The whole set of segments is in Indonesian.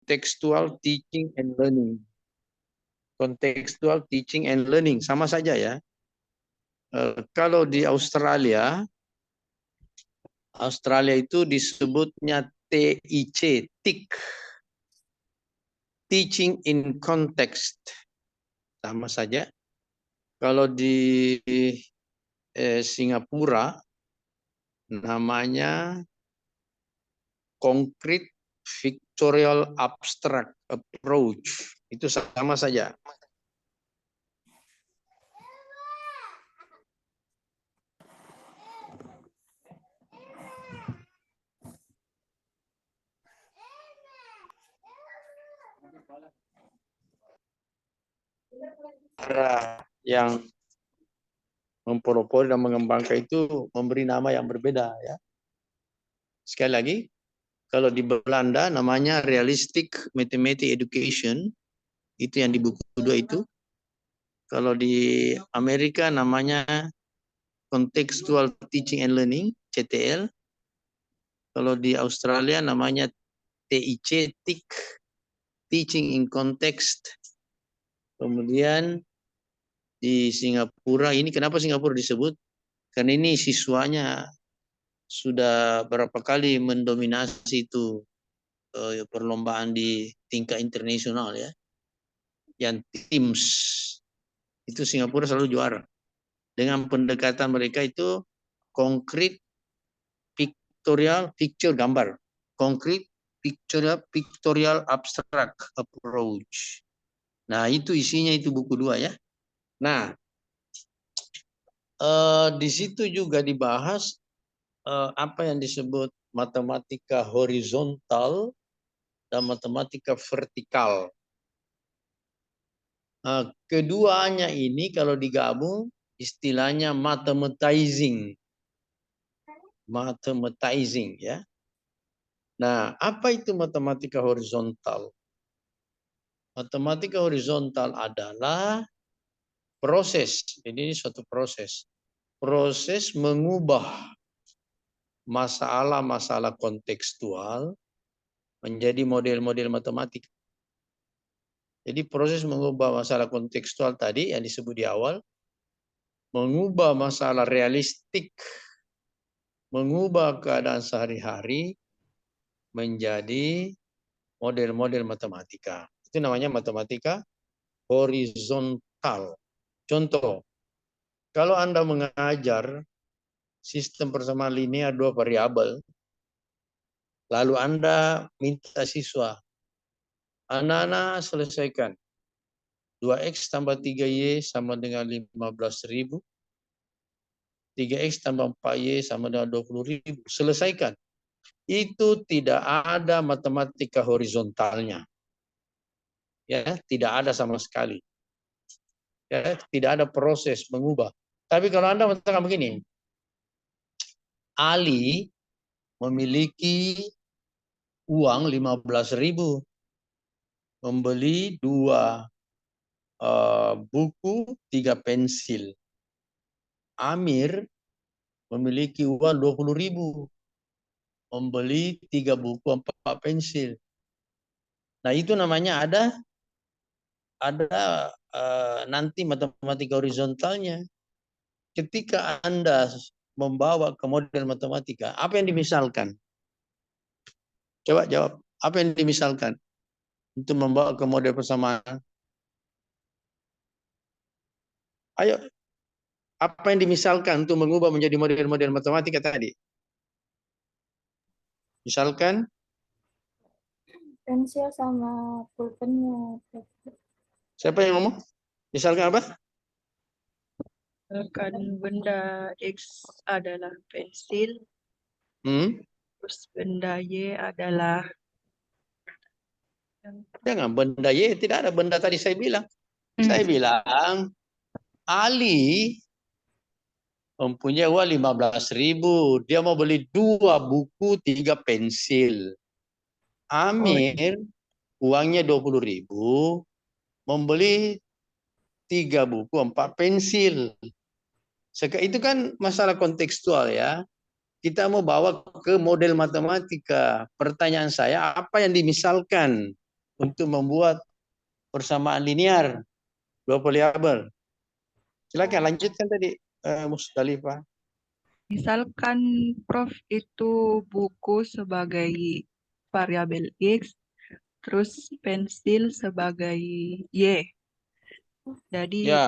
contextual teaching and learning. Contextual teaching and learning sama saja ya. Kalau di Australia itu disebutnya TIC, TIC, teaching in context, sama saja. Kalau di Singapura namanya concrete pictorial abstract approach, itu sama saja. Cara yang mempelopori dan mengembangkan itu memberi nama yang berbeda ya. Sekali lagi, kalau di Belanda namanya realistic mathematics education, itu yang di buku 2 itu. Kalau di Amerika namanya contextual teaching and learning, CTL. Kalau di Australia namanya TIC, TIC, teaching in context. Kemudian di Singapura, ini kenapa Singapura disebut? Karena ini siswanya sudah berapa kali mendominasi itu perlombaan di tingkat internasional ya. Yang TIMSS itu Singapura selalu juara. Dengan pendekatan mereka itu konkret, picture gambar. Konkret, pictorial abstract approach. Nah, itu isinya itu buku 2 ya. Nah, di situ juga dibahas apa yang disebut matematika horizontal dan matematika vertikal. Keduanya ini kalau digabung istilahnya mathematizing. Mathematizing ya. Nah, apa itu matematika horizontal? Matematika horizontal adalah proses. Ini suatu proses. Proses mengubah masalah-masalah kontekstual menjadi model-model matematik. Jadi proses mengubah masalah kontekstual tadi yang disebut di awal, mengubah masalah realistik, mengubah keadaan sehari-hari menjadi model-model matematika. Itu namanya matematika horizontal. Contoh, kalau Anda mengajar sistem persamaan linear 2 variabel, lalu Anda minta siswa, anak-anak selesaikan 2x tambah 3y sama dengan 15.000, 3x tambah 4y sama dengan 20.000. Selesaikan. Itu tidak ada matematika horizontalnya. Ya, tidak ada sama sekali. Ya, tidak ada proses mengubah. Tapi kalau Anda mengatakan begini, Ali memiliki uang 15.000, membeli 2 buku, 3 pensil. Amir memiliki uang 20.000, membeli 3 buku, 4 pensil. Nah, itu namanya ada nanti matematika horizontalnya. Ketika Anda membawa ke model matematika, apa yang dimisalkan? Coba jawab. Apa yang dimisalkan untuk membawa ke model persamaan? Ayo, apa yang dimisalkan untuk mengubah menjadi model-model matematika tadi? Misalkan pensil sama pulpennya. siapa yang ngomong? Misalkan apa? Misalkan benda X adalah pensil, terus benda Y adalah Jangan benda Y, tidak ada benda tadi saya bilang. Saya bilang Ali mempunyai uang 15.000, dia mau beli 2 buku, 3 pensil. Amir uangnya 20.000, membeli 3 buku, 4 pensil. Itu kan masalah kontekstual ya. Kita mau bawa ke model matematika. Pertanyaan saya, apa yang dimisalkan untuk membuat persamaan linear dua variabel. Silakan lanjutkan tadi, Musdalifah. Misalkan Prof itu buku sebagai variabel X, terus pensil sebagai Y. Jadi Ya,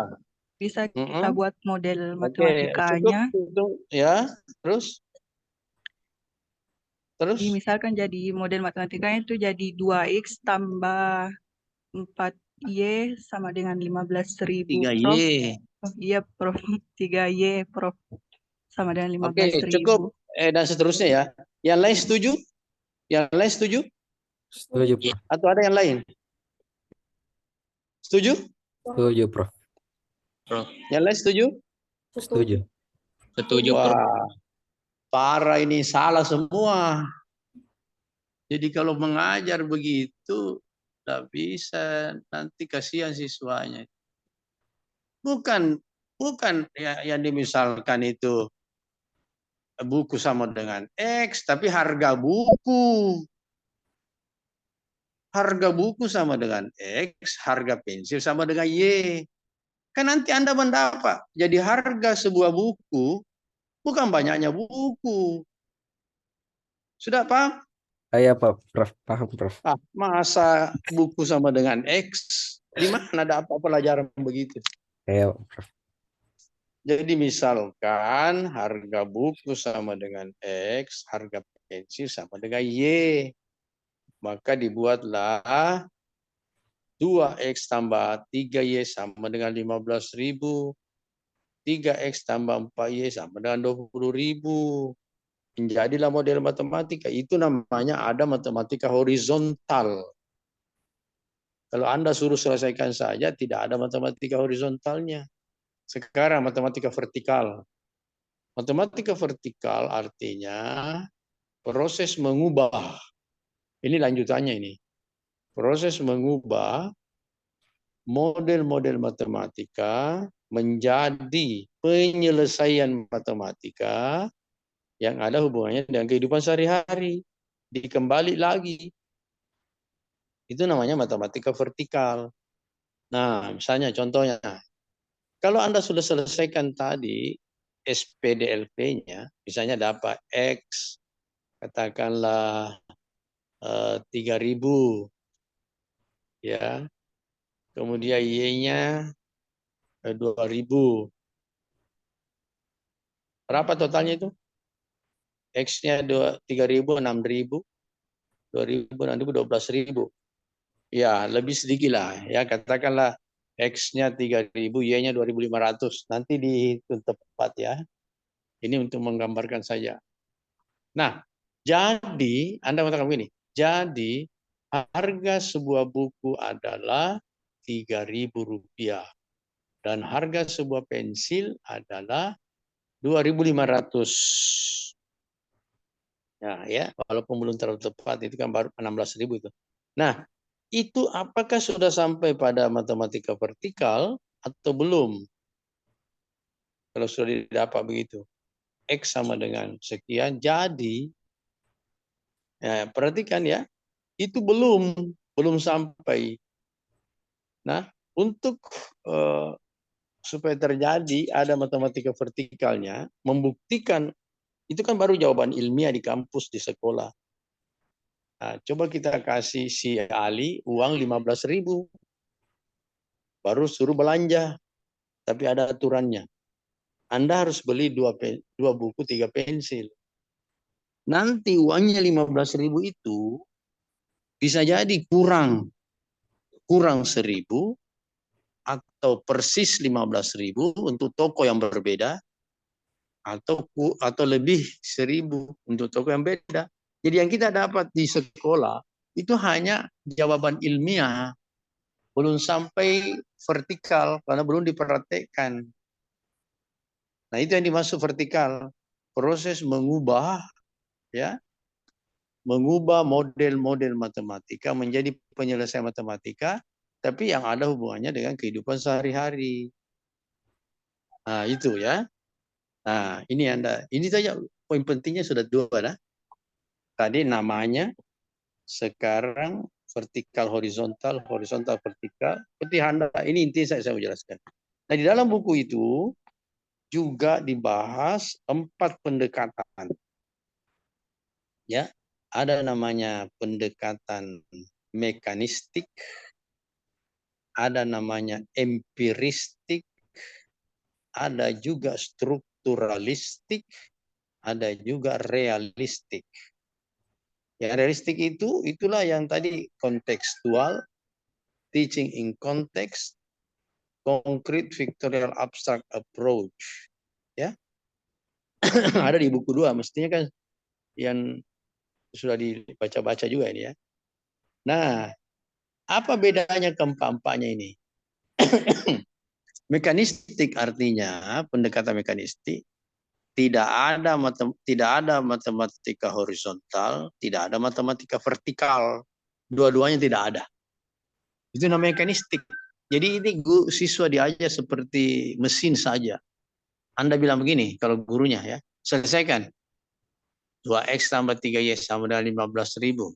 bisa kita buat model oke, matematikanya. cukup. Ya, terus? Jadi misalkan jadi model matematikanya itu jadi 2X tambah 4Y sama dengan 15.000, 3Y. Prof. Oh, iya, Prof. 3Y, Prof. Sama dengan Oke, 15.000. cukup. Dan seterusnya ya. Yang lain setuju? Yang lain setuju? Setuju, Prof. Atau ada yang lain? Setuju? Setuju, Prof. Yang lain setuju? Setuju. Setuju, Prof. Wah, parah ini, salah semua. Jadi kalau mengajar begitu, tidak bisa. Nanti kasihan siswanya. Bukan ya, yang dimisalkan itu buku sama dengan X, tapi harga buku. Harga buku sama dengan X, harga pensil sama dengan Y. Kan nanti Anda mendapat. Jadi harga sebuah buku bukan banyaknya buku. Sudah paham? Iya, Pak, Prof. Paham, Prof. Masa buku sama dengan X? Di mana ada apa pelajaran begitu? Iya, Prof. Jadi misalkan harga buku sama dengan X, harga pensil sama dengan Y. Maka dibuatlah 2X tambah 3Y sama dengan 15.000. 3X tambah 4Y sama dengan 20.000. Menjadilah model matematika. Itu namanya ada matematika horizontal. Kalau Anda suruh selesaikan saja, tidak ada matematika horizontalnya. Sekarang matematika vertikal. Matematika vertikal artinya proses mengubah. Ini lanjutannya ini. Proses mengubah model-model matematika menjadi penyelesaian matematika yang ada hubungannya dengan kehidupan sehari-hari. Dikembali lagi. Itu namanya matematika vertikal. Nah, misalnya contohnya, kalau Anda sudah selesaikan tadi SPDLP-nya, misalnya dapat X, katakanlah 3.000, ya. Kemudian Y-nya 2.000. Berapa totalnya itu? X-nya 3.000, 6.000, 2.000, 6.000, 12.000. Ya, lebih sedikit lah. Ya, katakanlah X-nya 3.000, Y-nya 2.500. Nanti dihitung tepat ya. Ini untuk menggambarkan saja. Nah, jadi Anda mengatakan begini. Jadi harga sebuah buku adalah Rp3.000 dan harga sebuah pensil adalah 2.500. Nah, ya, walaupun belum terlalu tepat itu kan baru 16.000 itu. Nah, itu apakah sudah sampai pada matematika vertikal atau belum? Kalau sudah didapat begitu. X sama dengan sekian, jadi ya, perhatikan ya, itu belum sampai. Nah, untuk supaya terjadi ada matematika vertikalnya, membuktikan itu kan baru jawaban ilmiah di kampus, di sekolah. Nah, coba kita kasih si Ali uang 15.000, baru suruh belanja, tapi ada aturannya. Anda harus beli 2 buku, 3 pensil. Nanti uangnya 15.000 itu bisa jadi kurang 1.000 atau persis 15.000 untuk toko yang berbeda, atau lebih 1.000 untuk toko yang beda. Jadi yang kita dapat di sekolah itu hanya jawaban ilmiah, belum sampai vertikal karena belum dipraktekkan. Nah, itu yang dimaksud vertikal, proses mengubah model-model matematika menjadi penyelesaian matematika, tapi yang ada hubungannya dengan kehidupan sehari-hari. Nah, itu ya. Nah, ini saja poin pentingnya sudah 2 dah. Tadi namanya, sekarang vertikal, horizontal, horizontal, vertikal. Seperti Anda, ini intinya saya mau jelaskan. Nah, di dalam buku itu juga dibahas 4 pendekatan. Ya, ada namanya pendekatan mekanistik, ada namanya empiristik, ada juga strukturalistik, ada juga realistik. Yang realistik itulah yang tadi kontekstual, teaching in context, concrete pictorial abstract approach. Ya, ada di buku 2, mestinya kan yang sudah dibaca-baca juga ini ya. Nah, apa bedanya keempat-empatnya ini? Mekanistik artinya pendekatan mekanistik tidak ada matematika horizontal, tidak ada matematika vertikal. Dua-duanya tidak ada. Itu namanya mekanistik. Jadi ini siswa diajar seperti mesin saja. Anda bilang begini, kalau gurunya ya, selesaikan. 2x tambah 3y sama dengan 15.000.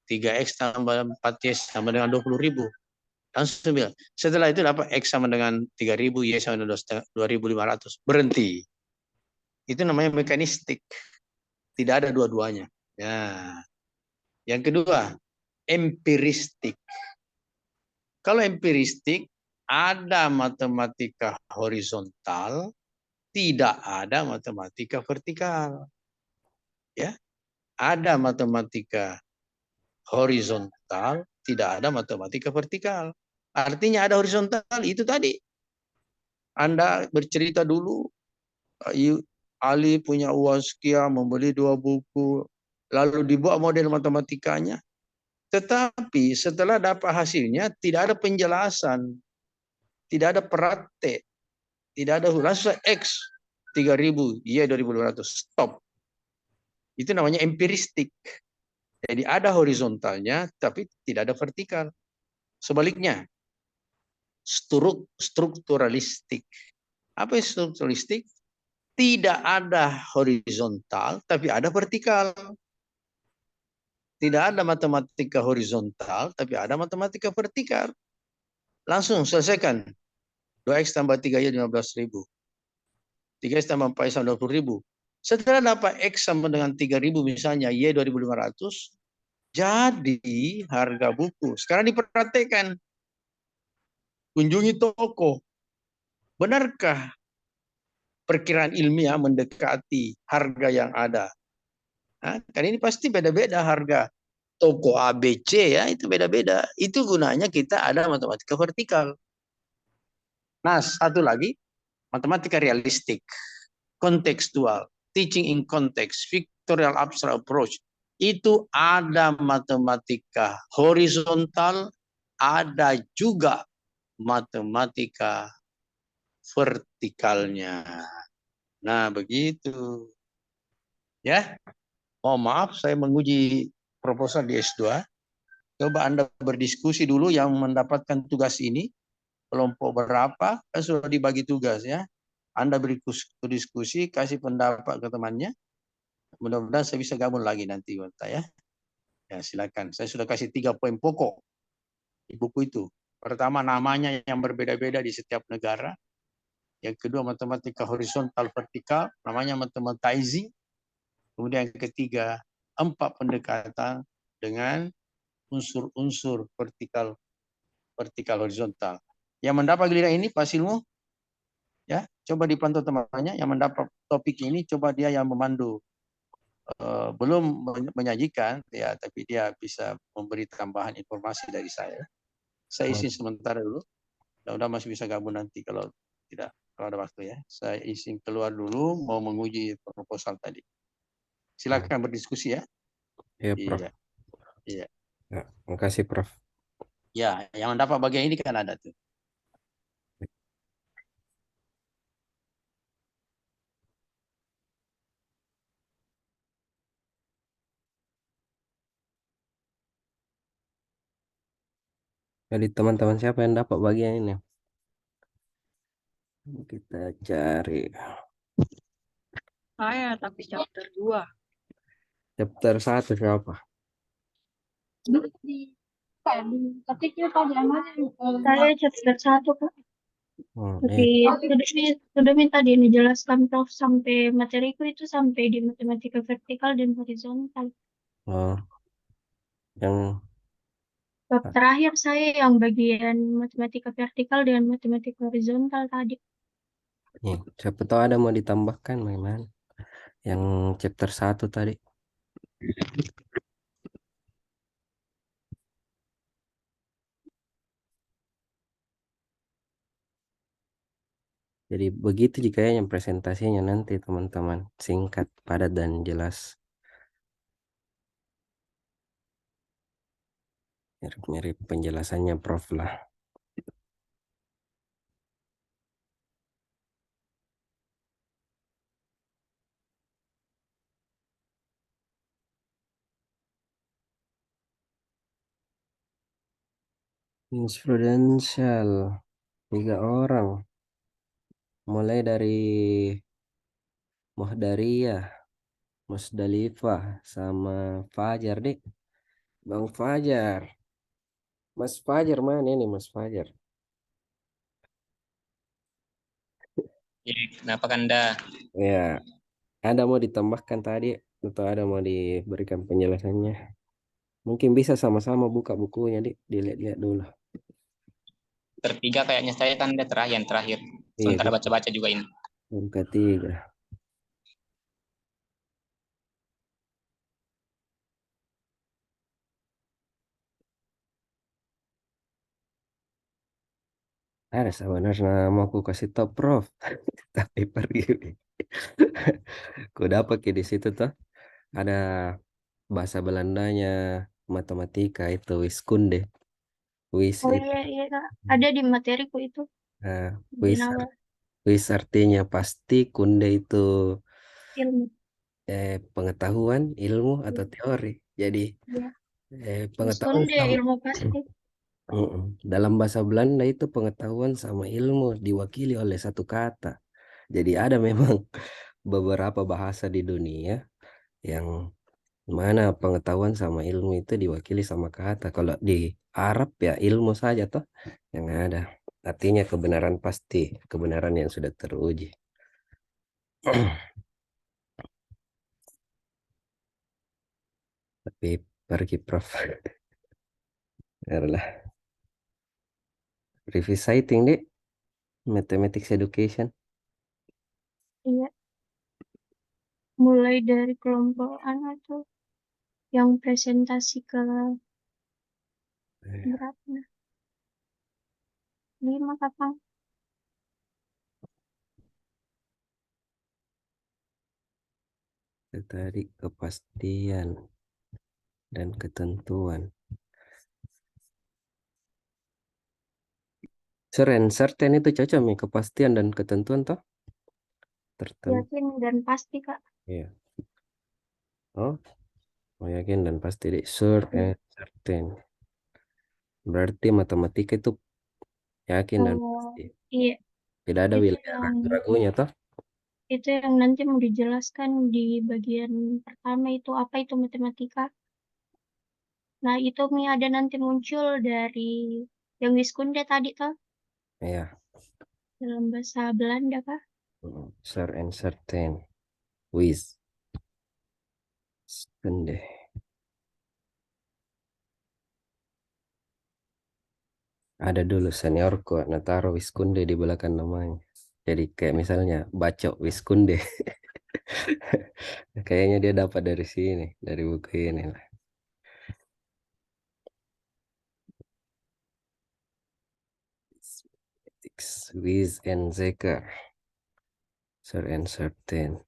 3x tambah 4y sama dengan 20.000. Langsung bilang. Setelah itu dapat x sama dengan 3.000, y sama dengan 2.500. Berhenti. Itu namanya mekanistik. Tidak ada dua-duanya. Ya. Yang kedua, empiristik. Kalau empiristik, ada matematika horizontal, tidak ada matematika vertikal. Ya, ada matematika horizontal, tidak ada matematika vertikal. Artinya ada horizontal itu tadi. Anda bercerita dulu, Ali punya uang sekian, membeli 2 buku, lalu dibuat model matematikanya. Tetapi setelah dapat hasilnya, tidak ada penjelasan, tidak ada praktek, tidak ada langsung X 3.000, Y 2.200, stop. Itu namanya empiristik. Jadi ada horizontalnya, tapi tidak ada vertikal. Sebaliknya, strukturalistik. Apa itu strukturalistik? Tidak ada horizontal, tapi ada vertikal. Tidak ada matematika horizontal, tapi ada matematika vertikal. Langsung selesaikan. 2x tambah 3y 15.000. 3x tambah 4y sama 20.000. Setelah dapat x sama dengan 3.000 misalnya, y 2.500, jadi harga buku. Sekarang diperhatikan. Kunjungi toko. Benarkah perkiraan ilmiah mendekati harga yang ada? Nah, kan ini pasti beda-beda harga. Toko ABC ya, itu beda-beda. Itu gunanya kita ada matematika vertikal. Nah, satu lagi, matematika realistik, kontekstual, teaching in context, pictorial abstract approach. Itu ada matematika horizontal, ada juga matematika vertikalnya. Nah, begitu. Ya, mohon maaf saya menguji proposal di S2. Coba Anda berdiskusi dulu yang mendapatkan tugas ini. Kelompok berapa, kan sudah dibagi tugas ya. Anda berdiskusi, kasih pendapat ke temannya. Mudah-mudahan saya bisa gabung lagi nanti, ya. Ya, silakan. Saya sudah kasih 3 poin pokok di buku itu. Pertama, namanya yang berbeda-beda di setiap negara. Yang kedua, matematika horizontal vertikal, namanya matematizing. Kemudian yang ketiga, 4 pendekatan dengan unsur-unsur vertikal horizontal. Yang mendapat giliran ini Pak Silmo, ya, coba dipantau temannya yang mendapat topik ini, coba dia yang memandu. Belum menyajikan ya, tapi dia bisa memberi tambahan informasi dari saya. Saya izin sementara dulu. Mudah-mudahan masih bisa gabung nanti kalau tidak, kalau ada waktu ya. Saya izin keluar dulu mau menguji proposal tadi. Silakan berdiskusi ya. Iya, Prof. Iya. Iya. Ya, makasih, Prof. Ya, yang mendapat bagian ini kan ada tuh. Jadi teman-teman siapa yang dapat bagian ini? Kita cari Saya tapi chapter 2. chapter 1 siapa? Tapi kita saya chapter 1 Kak. Tapi sudah minta dia menjelaskan Prof sampai materiku itu sampai di matematika vertikal dan horizontal. Oh, yang Bab terakhir saya yang bagian matematika vertikal dengan matematika horizontal tadi. siapa tahu ada mau ditambahkan memang yang chapter 1 tadi. Jadi begitu jika yang presentasinya nanti teman-teman, singkat, padat dan jelas. Mirip-mirip penjelasannya Prof lah. Jurisprudensial 3 orang, mulai dari Muhdariyah, Musdalifah, sama Fajar deh. Bang Fajar, Mas Fajar mana ini Mas Fajar? Kenapa Kanda? Ya, ada mau ditambahkan tadi atau ada mau diberikan penjelasannya? Mungkin bisa sama-sama buka bukunya, dilihat-lihat dulu. Tertiga kayaknya saya Kanda yang terakhir. Iya, Sementara baca-baca juga ini. yang ketiga. Ada sebenarnya mau aku kasih tau Prof, tapi pergi. Ku dapat di situ tuh ada bahasa Belandanya, matematika itu wiskunde. Wis Oh itu, iya iya Kak, ada di materiku itu wis, bagian awal wis artinya pasti, kunde itu ilmu. pengetahuan, ilmu atau teori. Jadi Iya. pengetahuan Sekunde sama ilmu pasti. dalam bahasa Belanda itu pengetahuan sama ilmu diwakili oleh satu kata. Jadi ada memang beberapa bahasa di dunia yang mana pengetahuan sama ilmu itu diwakili sama kata. Kalau di Arab ya ilmu saja toh yang ada. Artinya kebenaran pasti, kebenaran yang sudah teruji. Tapi pergi Prof. Adalah revisiting deh, mathematics education. Iya. Mulai dari kelompok anak tuh yang presentasi ke berapa? 5 kapan? Tadi kepastian dan ketentuan. Certain itu cocok nih, kepastian dan ketentuan toh? Tertentu. Yakin dan pasti Kak. Iya. Oh, yakin dan pasti deh. Sure and certain. Berarti matematika itu yakin dan pasti. Iya, Tidak ada itu wilayah yang ragu-ragunya toh? itu yang nanti mau dijelaskan di bagian pertama itu apa itu matematika. Nah, itu Mi ada nanti muncul dari yang Wiskunde tadi tuh Iya. dalam bahasa Belanda Kak. Sure and certain. With. Spende. Ada dulu seniorku, Nataro Wiskunde di belakang namanya. Jadi kayak misalnya Bacok Wiskunde. Kayaknya dia dapat dari sini, dari buku ini lah. With and Zeker. Sure and certain.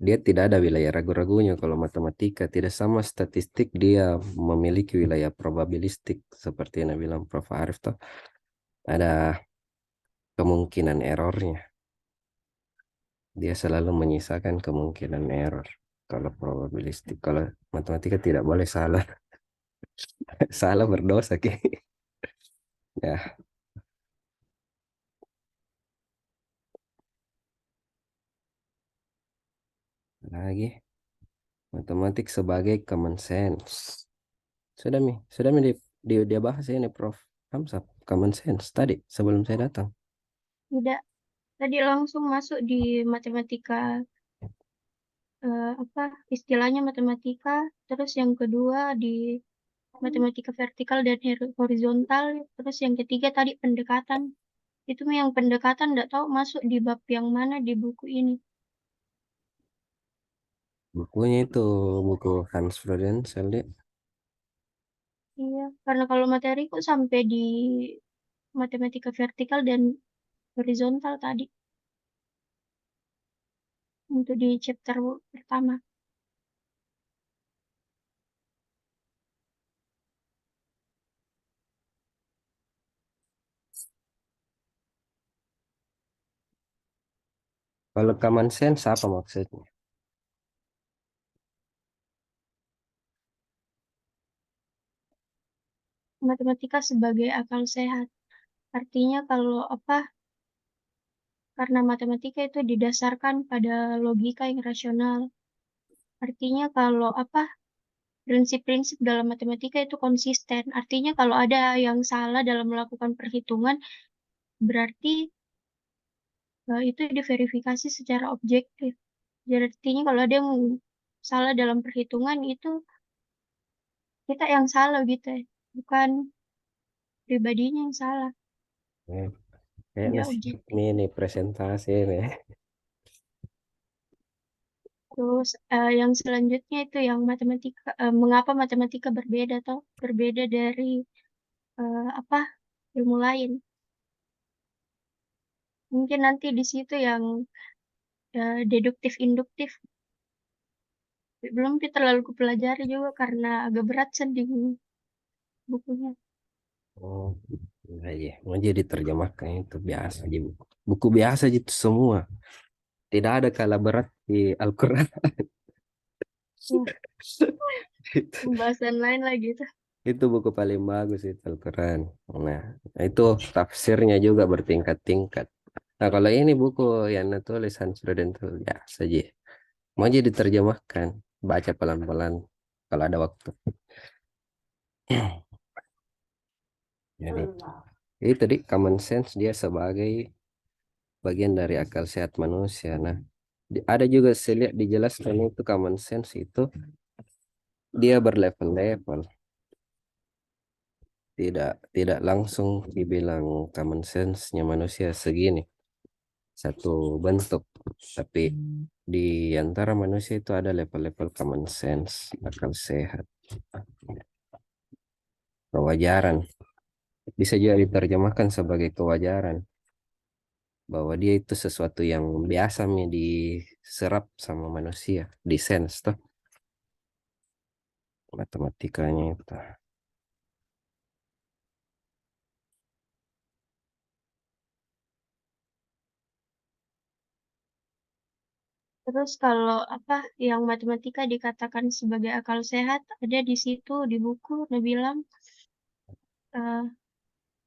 Dia tidak ada wilayah ragu-ragunya. Kalau matematika tidak sama statistik, dia memiliki wilayah probabilistik seperti yang bilang Prof. Arif toh. Ada kemungkinan errornya. Dia selalu menyisakan kemungkinan error. Kalau probabilistik, kalau matematika tidak boleh salah. Salah berdosa Ki. Ya, lagi Matematik sebagai common sense. Sudah dia bahas ini Prof. Hamzah, common sense tadi sebelum saya datang. Tidak, tadi langsung masuk di matematika, apa istilahnya matematika, terus yang kedua di matematika vertikal dan horizontal, terus yang ketiga tadi pendekatan. Itu yang pendekatan nggak tahu masuk di bab yang mana di buku ini. Bukunya itu buku Hans Freudenthal dia. Iya, karena kalau materiku sampai di matematika vertikal dan horizontal tadi untuk di chapter pertama. Kalau common sense apa maksudnya? Matematika sebagai akal sehat. Artinya kalau apa, karena matematika itu didasarkan pada logika yang rasional. Artinya kalau apa, prinsip-prinsip dalam matematika itu konsisten. Artinya kalau ada yang salah dalam melakukan perhitungan, berarti itu diverifikasi secara objektif. Jadi artinya kalau ada yang salah dalam perhitungan itu kita yang salah gitu ya, bukan pribadinya yang salah. Kayaknya Ya sih objektif. ini presentasi ini. Terus yang selanjutnya itu yang matematika, mengapa matematika berbeda atau berbeda dari apa ilmu lain. Mungkin nanti di situ yang deduktif induktif belum terlalu kupelajari juga karena agak berat sendiri bukunya. Oh, nah iya, mau jadi terjemahkan itu biasa aja buku. Buku biasa aja itu semua. Tidak ada kala berat di Al-Quran. Wah, itu, pembahasan lain lagi tuh. itu buku paling bagus itu Al-Quran. Nah, itu tafsirnya juga bertingkat-tingkat. Nah, kalau ini buku yang tulis Hans Freudenthal ya saja. Mau jadi diterjemahkan, baca pelan-pelan kalau ada waktu. Jadi, itu tadi common sense dia sebagai bagian dari akal sehat manusia. Nah, ada juga saya lihat dijelaskan itu common sense itu dia berlevel-level. Tidak langsung dibilang common sense-nya manusia segini satu bentuk, tapi di antara manusia itu ada level-level common sense, akal sehat, kewajaran. Bisa juga diterjemahkan sebagai kewajaran bahwa dia itu sesuatu yang biasa nih diserap sama manusia, di sense tuh matematikanya itu. Terus kalau apa yang matematika dikatakan sebagai akal sehat ada di situ di buku dia bilang eh,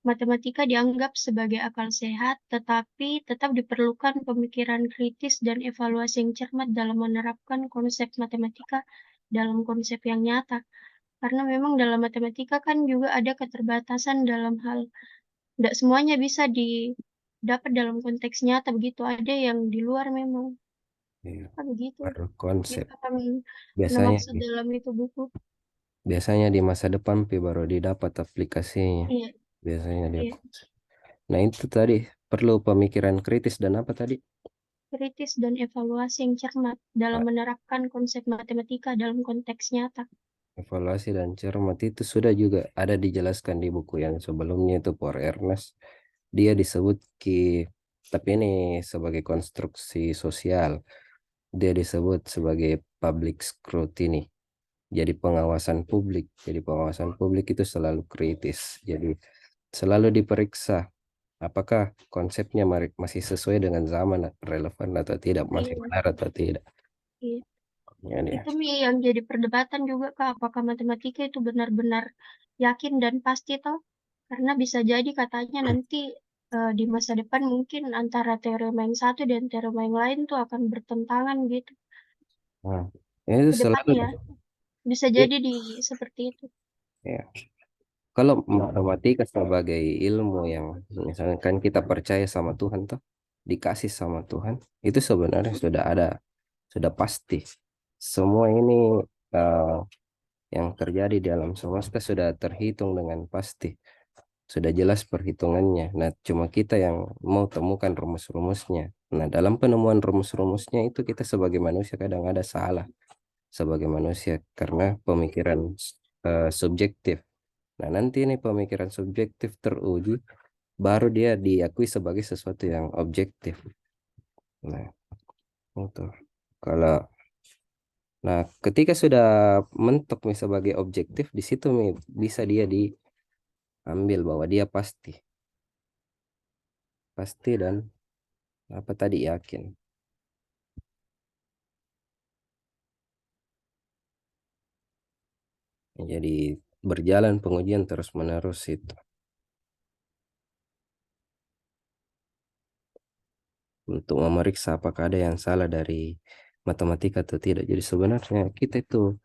matematika dianggap sebagai akal sehat tetapi tetap diperlukan pemikiran kritis dan evaluasi yang cermat dalam menerapkan konsep matematika dalam konsep yang nyata. Karena memang dalam matematika kan juga ada keterbatasan dalam hal tidak semuanya bisa didapat dalam konteks nyata begitu. Ada yang di luar memang. Iya, Kan begitu. baru Itu konsep akan biasanya maksud dalam itu buku. biasanya di masa depan baru didapat aplikasinya Iya, biasanya dia. iya. Nah itu tadi perlu pemikiran kritis dan apa tadi? Kritis dan evaluasi yang cermat dalam Ah, menerapkan konsep matematika dalam konteks nyata. evaluasi dan cermat itu sudah juga ada dijelaskan di buku yang sebelumnya itu For Ernest. Dia disebut tapi ini sebagai konstruksi sosial. Dia disebut sebagai public scrutiny. Jadi pengawasan publik. Jadi pengawasan publik itu selalu kritis. Jadi selalu diperiksa apakah konsepnya masih sesuai dengan zaman, relevan atau tidak, masih Iya, benar atau tidak. iya. Ya, dia. Itu yang jadi perdebatan juga Kak, apakah matematika itu benar-benar yakin dan pasti toh? Karena bisa jadi katanya nanti di masa depan mungkin antara teorema yang satu dan teorema yang lain tuh akan bertentangan gitu. Nah, Itu ke selalu depannya bisa jadi di seperti itu. ya. Kalau matematika sebagai ilmu yang misalnya kan kita percaya sama Tuhan toh, dikasih sama Tuhan, itu sebenarnya sudah ada, sudah pasti. Semua ini eh, yang terjadi di alam semesta sudah terhitung dengan pasti. Sudah jelas perhitungannya. Nah, cuma kita yang mau temukan rumus-rumusnya. Nah, dalam penemuan rumus-rumusnya itu kita sebagai manusia kadang ada salah sebagai manusia karena pemikiran subjektif. Nah, nanti ini pemikiran subjektif teruji, baru dia diakui sebagai sesuatu yang objektif. Nah, itu. Kalau nah, ketika sudah mentok nih sebagai objektif, di situ nih bisa dia diambil bahwa dia pasti, pasti dan apa tadi yakin. Jadi berjalan pengujian terus-menerus itu untuk memeriksa apakah ada yang salah dari matematika atau tidak. Jadi sebenarnya kita itu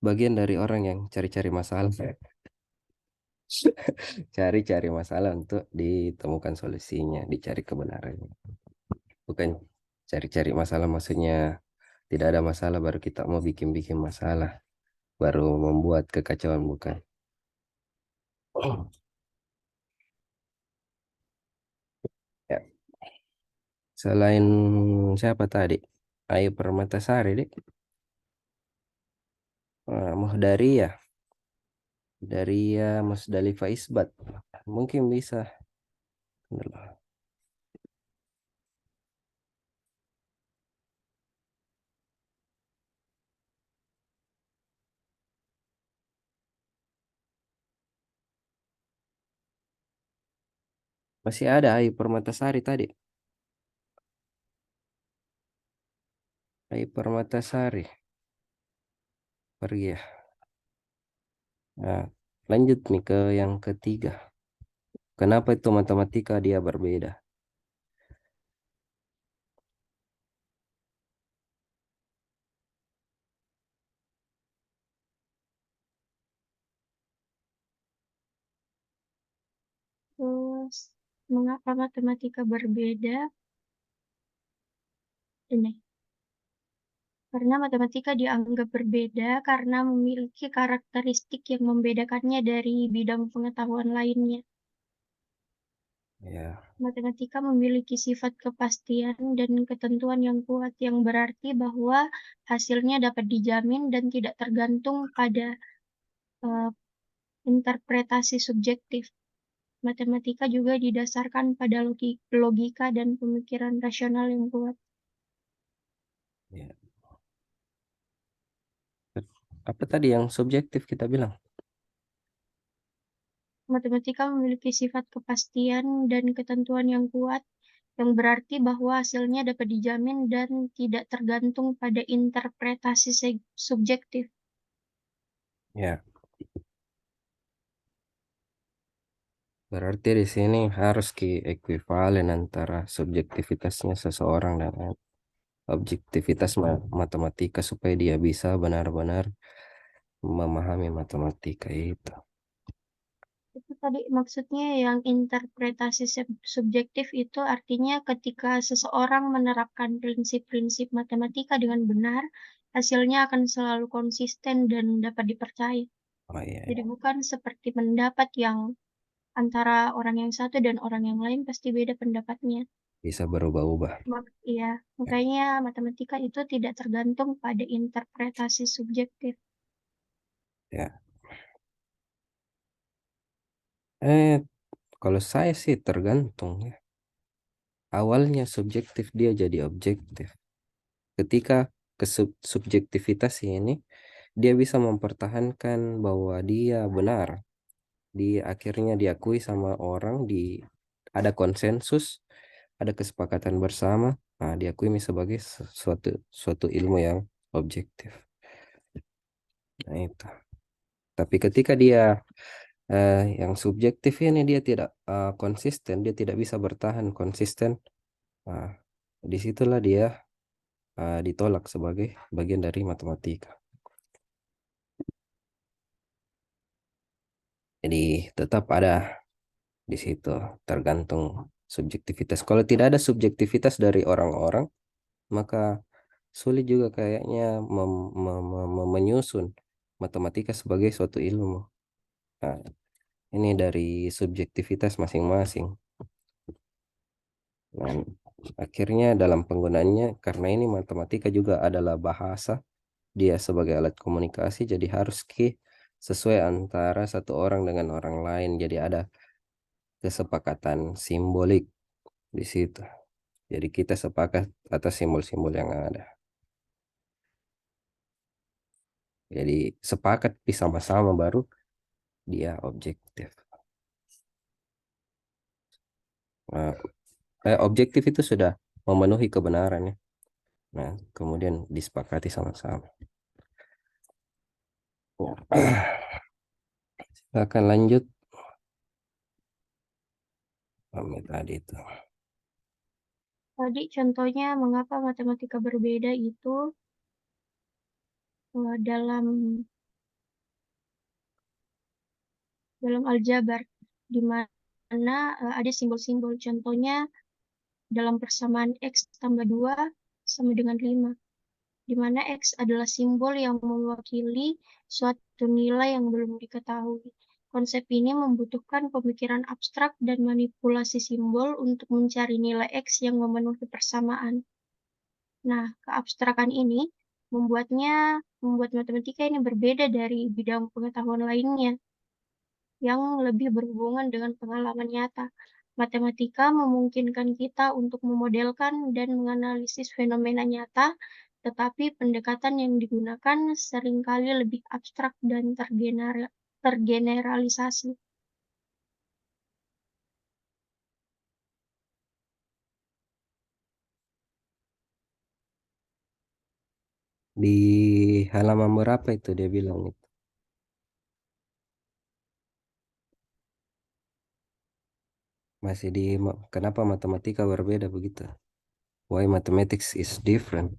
bagian dari orang yang cari-cari masalah. Cari-cari masalah untuk ditemukan solusinya, dicari kebenarannya. Bukan cari-cari masalah maksudnya tidak ada masalah baru kita mau bikin-bikin masalah, baru membuat kekacauan, bukan. Ya, selain siapa tadi? Ayu Permatasari, Dek. Muhdaria, Daria Musdalifah Isbat. Mungkin bisa. Masih ada Ayu Permatasari tadi. Ayu Permatasari. Pergi ya. Nah, lanjut nih ke yang ketiga. Kenapa itu matematika dia berbeda? Terus mengapa matematika berbeda? Ini karena matematika dianggap berbeda karena memiliki karakteristik yang membedakannya dari bidang pengetahuan lainnya. Ya, Matematika memiliki sifat kepastian dan ketentuan yang kuat, yang berarti bahwa hasilnya dapat dijamin dan tidak tergantung pada eh, interpretasi subjektif. Matematika juga didasarkan pada logika dan pemikiran rasional yang kuat. ya. Apa tadi yang subjektif kita bilang? Matematika memiliki sifat kepastian dan ketentuan yang kuat, yang berarti bahwa hasilnya dapat dijamin dan tidak tergantung pada interpretasi subjektif. Ya, berarti di sini harus ekuivalen antara subjektivitasnya seseorang dan objektivitas matematika supaya dia bisa benar-benar memahami matematika itu. Itu tadi maksudnya yang interpretasi subjektif itu artinya ketika seseorang menerapkan prinsip-prinsip matematika dengan benar, hasilnya akan selalu konsisten dan dapat dipercaya. Oh iya, Jadi bukan seperti pendapat yang antara orang yang satu dan orang yang lain pasti beda pendapatnya. bisa berubah-ubah. Iya, makanya matematika itu tidak tergantung pada interpretasi subjektif. Ya. Eh, kalau saya sih tergantung ya. Awalnya subjektif dia jadi objektif. Ketika subjektivitas ini dia bisa mempertahankan bahwa dia benar. Di akhirnya diakui sama orang, ada konsensus, ada kesepakatan bersama. Nah, diakui sebagai suatu suatu ilmu yang objektif. Nah, itu. Tapi ketika dia yang subjektif ini dia tidak konsisten, dia tidak bisa bertahan konsisten. Nah, disitulah dia ditolak sebagai bagian dari matematika. Jadi tetap ada di situ, tergantung subjektivitas. Kalau tidak ada subjektivitas dari orang-orang, maka sulit juga kayaknya menyusun matematika sebagai suatu ilmu. Nah, ini dari subjektivitas masing-masing. Dan akhirnya dalam penggunaannya, karena ini matematika juga adalah bahasa, dia sebagai alat komunikasi, jadi harus sesuai antara satu orang dengan orang lain. Jadi ada kesepakatan simbolik di situ. Jadi kita sepakat atas simbol-simbol yang ada. Jadi sepakat sama-sama baru dia objektif. Nah, objektif itu sudah memenuhi kebenaran ya. Nah, kemudian disepakati sama-sama. Akan lanjut. Tadi itu. Tadi contohnya mengapa matematika berbeda itu dalam aljabar, di mana ada simbol-simbol. Contohnya dalam persamaan X tambah 2 sama dengan 5, di mana X adalah simbol yang mewakili suatu nilai yang belum diketahui. Konsep ini membutuhkan pemikiran abstrak dan manipulasi simbol untuk mencari nilai X yang memenuhi persamaan. Nah, keabstrakan ini membuat matematika ini berbeda dari bidang pengetahuan lainnya yang lebih berhubungan dengan pengalaman nyata. Matematika memungkinkan kita untuk memodelkan dan menganalisis fenomena nyata, tetapi pendekatan yang digunakan seringkali lebih abstrak dan tergeneralisasi. Di halaman berapa itu dia bilang itu? Masih di kenapa matematika berbeda begitu? Why mathematics is different?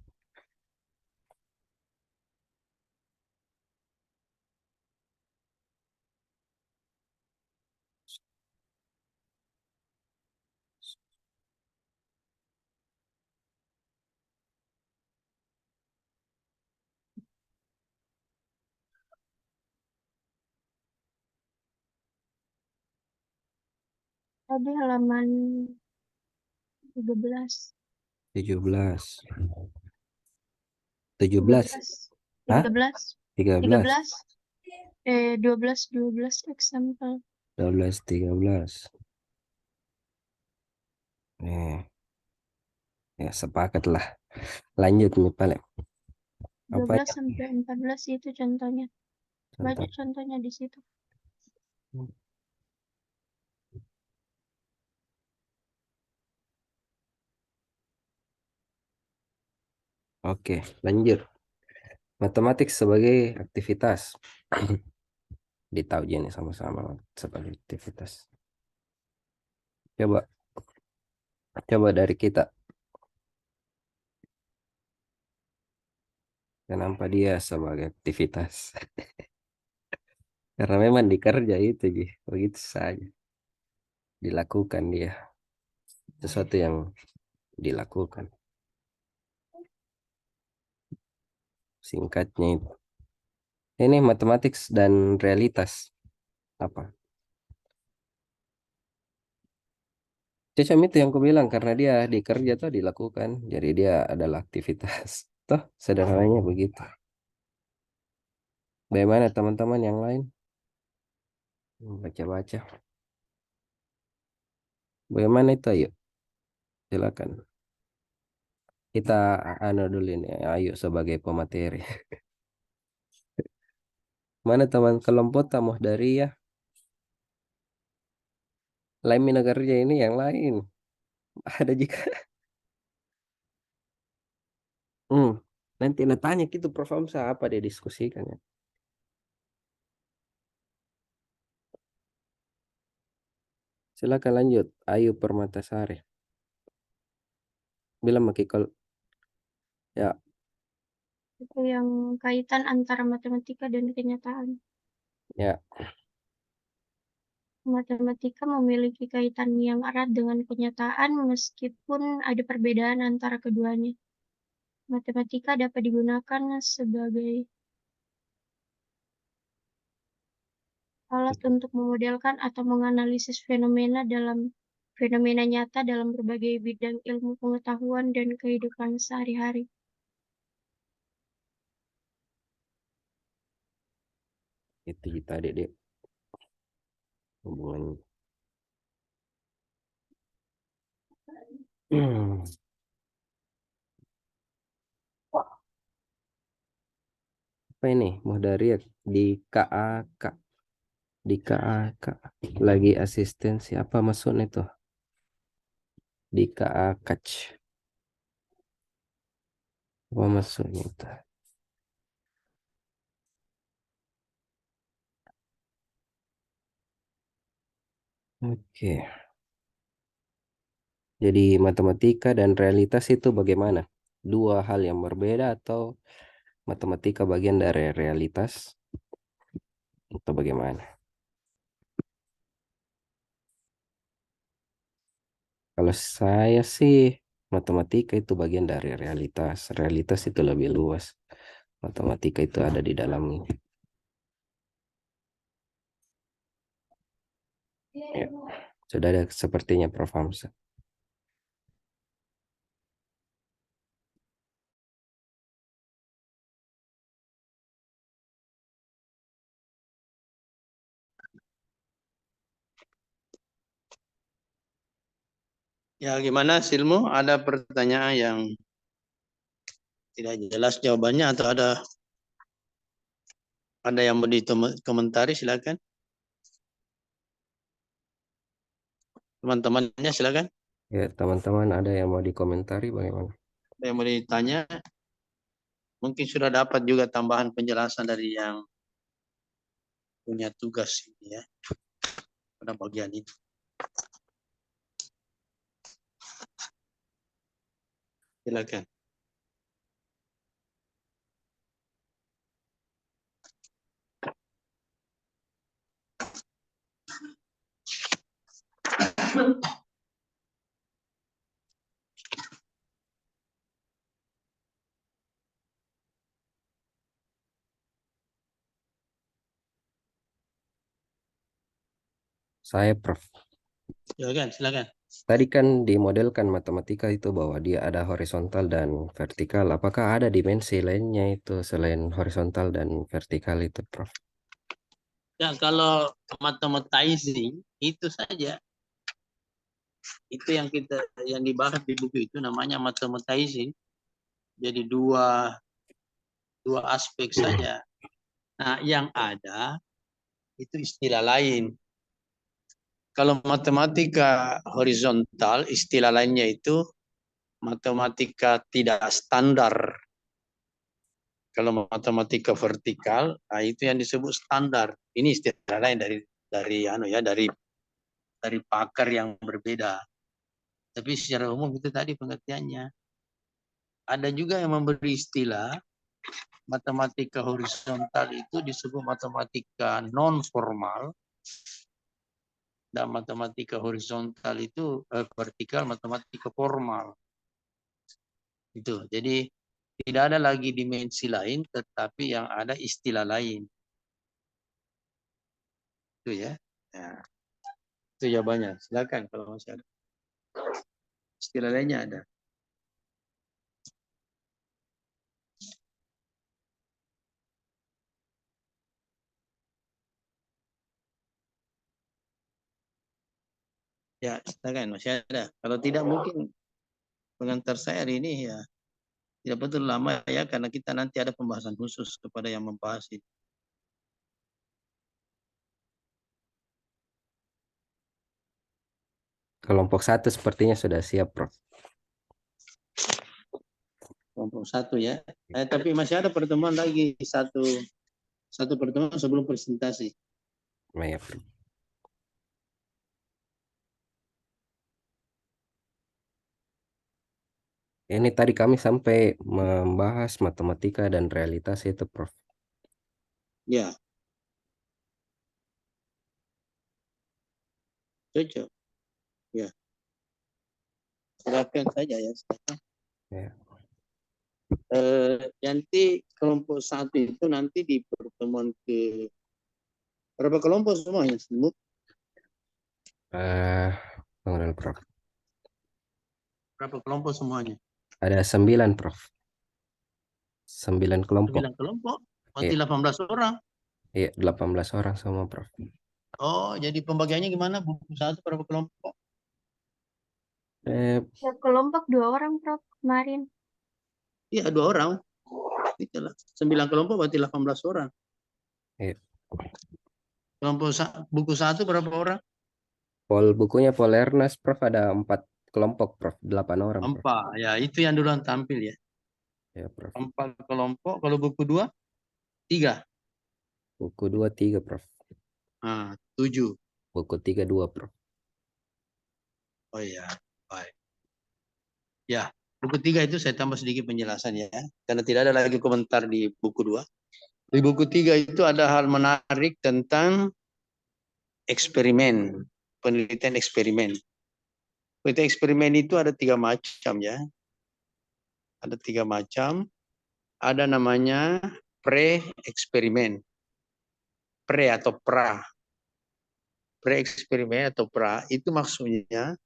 Tadi halaman 13. 17. 17. 13. Hah? 13. 13. 12 example. 12, 13. Ya sepakat lah. Lanjut nih paling. Apa 12 sampai 14 itu contohnya. Banyak contohnya di situ. Oke, lanjut. Matematik sebagai aktivitas. Ditahu ini sama-sama sebagai aktivitas. Coba dari kita. Kenapa dia sebagai aktivitas? Karena memang dikerja itu, begitu saja. Dilakukan dia. Sesuatu yang dilakukan. Singkatnya itu. Ini matematik dan realitas. Apa? Cecam itu yang aku bilang, karena dia dikerja tuh dilakukan. Jadi dia adalah aktivitas. Toh sederhananya begitu. Bagaimana teman-teman yang lain? Baca-baca. Bagaimana itu? Ayo. Silakan. Kita dulu ini. Ayo sebagai pemateri. Mana teman kelompok tamu dari ya? Lain mina kerja ini yang lain. Ada jika. Nanti tanya gitu Prof. Hamsa apa dia diskusikan ya. Silakan lanjut. Ayu Permatasari. Bilang Ya. Itu yang kaitan antara matematika dan kenyataan. Ya. Matematika memiliki kaitan yang erat dengan kenyataan meskipun ada perbedaan antara keduanya. Matematika dapat digunakan sebagai alat untuk memodelkan atau menganalisis fenomena nyata dalam berbagai bidang ilmu pengetahuan dan kehidupan sehari-hari. Itu tadi deh hubungan. Apa ini Muhdariat di KAK lagi asistensi apa maksudnya itu di KAK apa maksudnya itu? Oke. Jadi matematika dan realitas itu bagaimana? Dua hal yang berbeda atau matematika bagian dari realitas atau bagaimana? Kalau saya sih matematika itu bagian dari realitas. Realitas itu lebih luas. Matematika itu ada di dalamnya. Ya. Sudah ada sepertinya Prof. Hamzah. Ya, gimana Silmu? Ada pertanyaan yang tidak jelas jawabannya atau ada yang mau dikomentari, silakan. Teman-temannya silakan. Ya, teman-teman ada yang mau dikomentari bagaimana? Ada yang mau ditanya? Mungkin sudah dapat juga tambahan penjelasan dari yang punya tugas ini ya pada bagian itu. Silakan. Saya Prof. Silakan. Tadi kan dimodelkan matematika itu bahwa dia ada horizontal dan vertikal. Apakah ada dimensi lainnya itu selain horizontal dan vertikal itu, Prof? Ya, kalau mathematizing itu saja. Itu yang dibahas di buku itu namanya mathematizing. Jadi dua aspek saja. Nah, yang ada itu istilah lain. Kalau matematika horizontal, istilah lainnya itu matematika tidak standar. Kalau matematika vertikal, nah itu yang disebut standar. Ini istilah lain dari pakar yang berbeda. Tapi secara umum itu tadi pengertiannya. Ada juga yang memberi istilah matematika horizontal itu disebut matematika non formal, dan matematika horizontal itu vertikal matematika formal. Itu. Jadi tidak ada lagi dimensi lain, tetapi yang ada istilah lain. Itu ya. Nah, itu jawabannya. Silakan kalau masih ada. Istilah lainnya ada. Ya, silakan masih ada. Kalau tidak mungkin pengantar saya hari ini ya tidak betul lama ya, karena kita nanti ada pembahasan khusus kepada yang membahas ini. Kelompok 1 sepertinya sudah siap, Prof. Kelompok 1 ya. Tapi masih ada pertemuan lagi satu pertemuan sebelum presentasi. Ya, Prof. Ini tadi kami sampai membahas matematika dan realitas itu, Prof. Ya, cocok. Ya, silakan saja ya. Silakan. Ya. Nanti kelompok 1 itu nanti di pertemuan ke berapa kelompok semuanya? Tunggu dulu, Prof. Berapa kelompok semuanya? Ada 9, Prof. 9 kelompok. 9 kelompok, berarti Iya. 18 orang. Iya, 18 orang semua, Prof. Oh, jadi pembagiannya gimana? Buku 1 berapa kelompok? Setiap kelompok 2 orang, Prof, kemarin. Iya, 2 orang. Itulah. 9 kelompok berarti 18 orang. Iya. Kelompok buku 1 berapa orang? Bukunya Polernas, Prof, ada 4 kelompok, Prof. 8 orang, Prof. 4. Ya, itu yang duluan tampil ya. Ya, Prof. 4 kelompok. Kalau buku 2? 3. Buku 2 3, Prof. 7. Buku 3 2, Prof. Oh iya, baik. Ya, buku 3 itu saya tambah sedikit penjelasan ya. Karena tidak ada lagi komentar di buku 2. Di buku 3 itu ada hal menarik tentang eksperimen, penelitian eksperimen. Penelitian eksperimen itu ada 3 macam ya. Ada 3 macam. Ada namanya pre-eksperimen. Pre atau pra. Pre-eksperimen atau pra itu maksudnya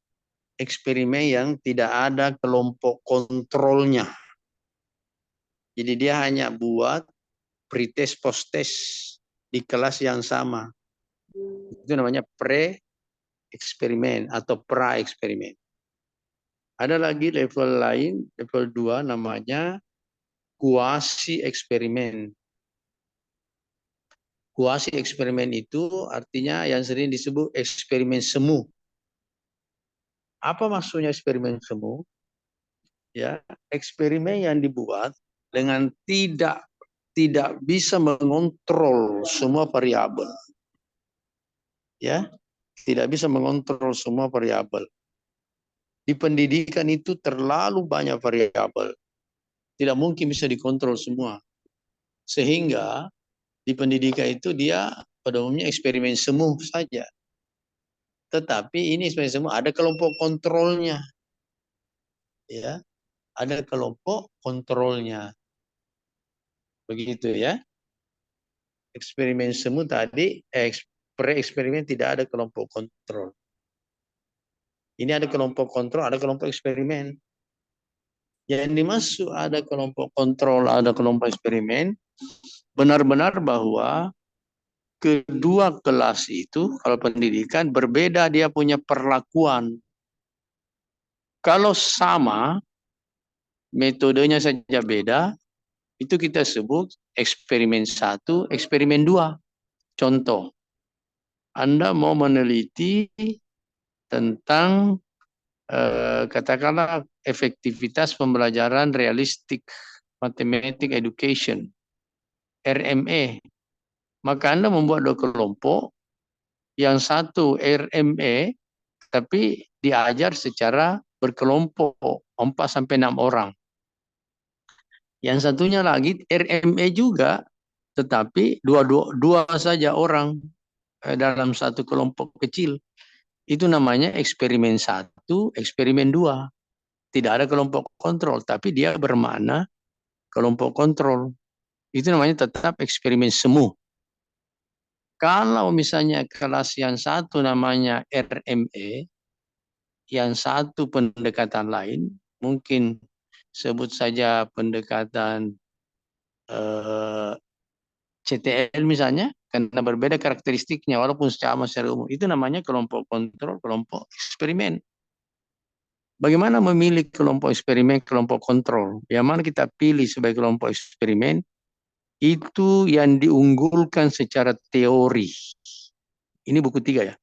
eksperimen yang tidak ada kelompok kontrolnya. Jadi dia hanya buat pretest post-test di kelas yang sama. Itu namanya pre-eksperimen atau pra-eksperimen. Ada lagi level lain, level 2 namanya kuasi eksperimen. Kuasi eksperimen itu artinya yang sering disebut eksperimen semu. Apa maksudnya eksperimen semu? Ya, eksperimen yang dibuat dengan tidak bisa mengontrol semua variabel. Ya, tidak bisa mengontrol semua variabel. Di pendidikan itu terlalu banyak variabel. Tidak mungkin bisa dikontrol semua. Sehingga di pendidikan itu dia pada umumnya eksperimen semu saja. Tetapi ini eksperimen semu ada kelompok kontrolnya. Ya, ada kelompok kontrolnya. Begitu ya. Eksperimen semu tadi, pre-eksperimen tidak ada kelompok kontrol. Ini ada kelompok kontrol, ada kelompok eksperimen. Yang dimaksud ada kelompok kontrol, ada kelompok eksperimen, benar-benar bahwa kedua kelas itu, kalau pendidikan, berbeda dia punya perlakuan. Kalau sama, metodenya saja beda, itu kita sebut eksperimen 1, eksperimen 2. Contoh, Anda mau meneliti tentang katakanlah efektivitas pembelajaran realistik mathematics education RME, maka Anda membuat 2 kelompok, yang satu RME tapi diajar secara berkelompok 4-6 orang, yang satunya lagi RME juga tetapi dua saja orang dalam satu kelompok kecil. Itu namanya eksperimen 1, eksperimen 2. Tidak ada kelompok kontrol, tapi dia bermakna kelompok kontrol. Itu namanya tetap eksperimen semu. Kalau misalnya kelas yang satu namanya RME, yang satu pendekatan lain, mungkin sebut saja pendekatan CTL misalnya, karena berbeda karakteristiknya walaupun secara umum. Itu namanya kelompok kontrol, kelompok eksperimen. Bagaimana memilih kelompok eksperimen, kelompok kontrol? Yang mana kita pilih sebagai kelompok eksperimen, itu yang diunggulkan secara teori. Ini buku 3 ya.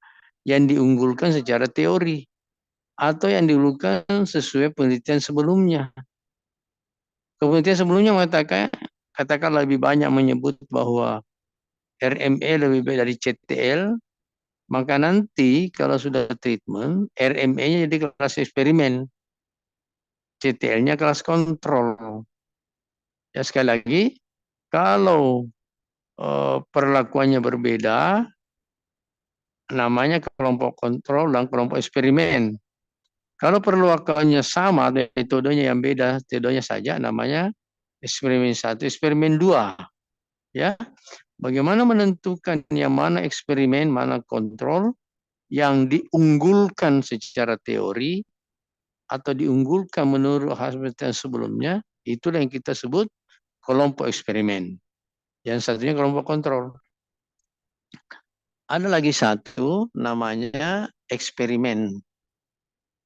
Yang diunggulkan secara teori. Atau yang diunggulkan sesuai penelitian sebelumnya. Penelitian sebelumnya mengatakan, katakan lebih banyak menyebut bahwa RME lebih baik dari CTL, maka nanti kalau sudah treatment, RME-nya jadi kelas eksperimen. CTL-nya kelas kontrol. Ya sekali lagi, kalau perlakuannya berbeda, namanya kelompok kontrol dan kelompok eksperimen. Kalau perlakuannya sama, metodenya yang beda, metodenya saja, namanya eksperimen 1, eksperimen 2. Ya, bagaimana menentukan yang mana eksperimen, mana kontrol, yang diunggulkan secara teori atau diunggulkan menurut hasil yang sebelumnya, itulah yang kita sebut kelompok eksperimen. Yang satunya kelompok kontrol. Ada lagi satu namanya eksperimen.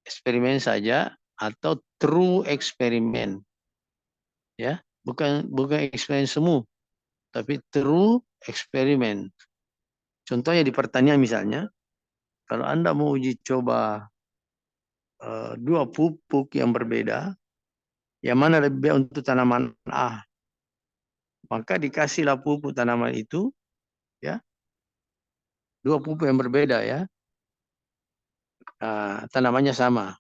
Eksperimen saja atau true eksperimen. Ya, bukan eksperimen semu, tapi true eksperimen. Contohnya di pertanian misalnya, kalau Anda mau uji coba dua pupuk yang berbeda, yang mana lebih baik untuk tanaman A, maka dikasihlah pupuk tanaman itu, ya, dua pupuk yang berbeda ya, tanamannya sama.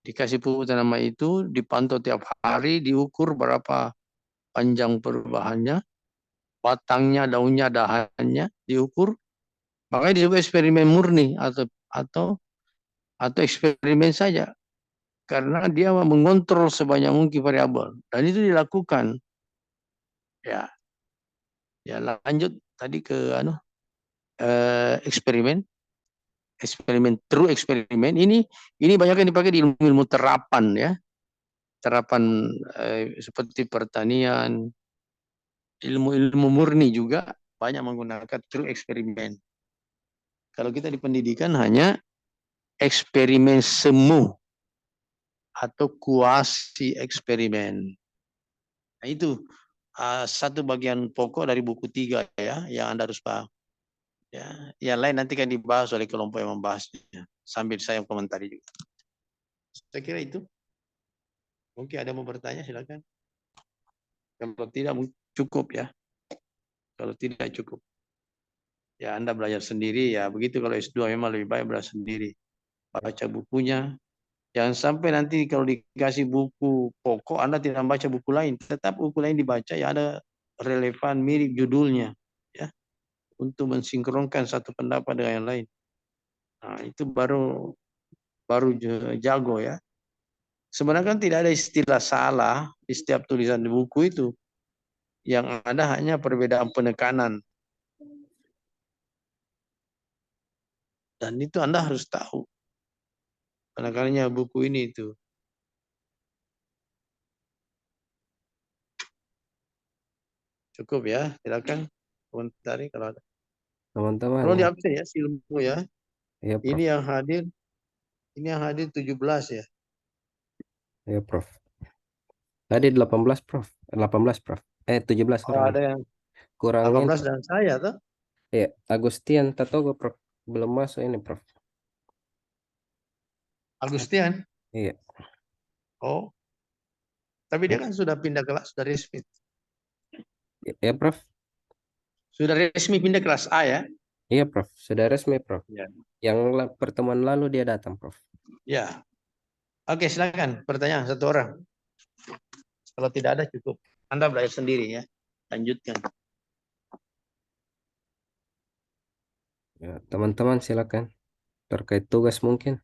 Dikasih pupuk tanaman itu, dipantau tiap hari, diukur berapa panjang perubahannya, batangnya, daunnya, dahannya, diukur. Makanya disebut eksperimen murni atau eksperimen saja, karena dia mengontrol sebanyak mungkin variabel, dan itu dilakukan. Ya, ya lanjut tadi ke eksperimen true eksperimen ini banyak yang dipakai di ilmu terapan ya, terapan seperti pertanian, ilmu murni juga banyak menggunakan true eksperimen. Kalau kita di pendidikan hanya eksperimen semu atau kuasi eksperimen. Nah itu satu bagian pokok dari buku 3 ya, yang Anda harus paham. Ya, yang lain nanti kan dibahas oleh kelompok yang membahasnya, sambil saya komentari juga. Saya kira itu. Mungkin ada mau bertanya, silakan. Kalau tidak cukup ya. Kalau tidak cukup, ya Anda belajar sendiri ya. Begitu kalau S2 memang lebih baik belajar sendiri. Baca bukunya. Jangan sampai nanti kalau dikasih buku pokok Anda tidak baca buku lain. Tetap buku lain dibaca ya, ada relevan mirip judulnya ya, untuk mensinkronkan satu pendapat dengan yang lain. Nah, itu baru jago ya. Sebenarnya kan tidak ada istilah salah di setiap tulisan di buku itu. Yang ada hanya perbedaan penekanan. Dan itu Anda harus tahu. Penekanannya buku ini itu. Cukup ya, silakan komentari kalau ada. Teman-teman Kalau di ya. absen ya, ilmu ya. Iya, Prof. Ini yang hadir 17 ya. Iya, Prof. Tadi 18, Prof. 18, Prof. 17 Oh, orang. ada yang Kurangnya 18 dan saya tuh. ya Agustian Tatogo, Prof. Belum masuk ini, Prof. Agustian. Iya. Oh, tapi dia kan sudah pindah kelas, sudah resmi. Ya, Prof. Sudah resmi pindah kelas A ya. Iya, Prof. Sudah resmi, Prof. Ya. Yang pertemuan lalu dia datang, Prof. Ya. Oke, silakan pertanyaan satu orang. Kalau tidak ada cukup. Anda belajar sendiri ya. Lanjutkan. Ya, teman-teman silakan. Terkait tugas mungkin.